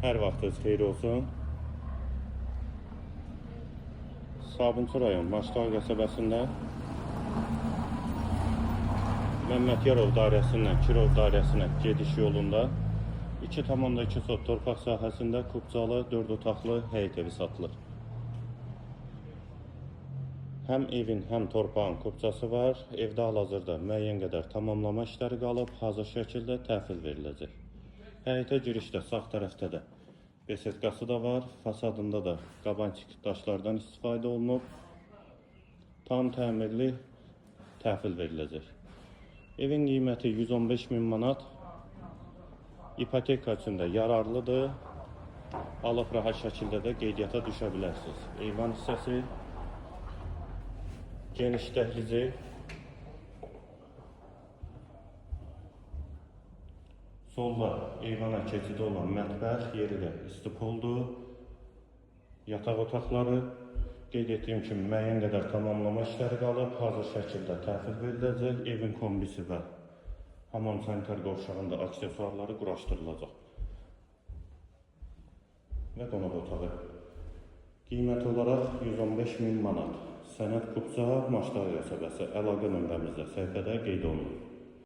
Hər vaxtınız xeyir olsun. Sabunçu rayon Maçlar qəsəbəsində Məmmədyarov dairəsindən Kirov dairəsinə gediş yolunda 2,2 sot torpaq sahəsində Kubcalı 4 otaqlı həyət evi satılır. Həm evin, həm torpağın kubcası var. Evdə hal-hazırda müəyyən qədər tamamlama işləri qalıb, hazır şəkildə təhvil veriləcək. Həyətə girişdə sağ tərəfdə də besetkası da var. Fasadında da qabançıq daşlardan istifadə olunub. Tam təmirli təhvil veriləcək. Evin qiyməti 115.000 manat. İpoteka üçün də yararlıdır. Alıb rahat şəkildə də qeydiyyata düşə bilərsiniz. Eyvan hissəsi, geniş dəhlizi, solda eyvana keçidi olan mətbəx, yeri də istipoldur. Yataq otaqları, qeyd etdiyim kimi müəyyən qədər tamamlama işləri qalıb, hazır şəkildə təhvil veriləcək. Evin kombisi və hamam sanitar qovşağında aksesuarları quraşdırılacaq. Və qonaq otağı. Qiymət olaraq 115.000 manat. Sənəd Kubca, Maçlar qəsəbəsi. Əlaqə nömrəmizdə səhifədə qeyd olunur.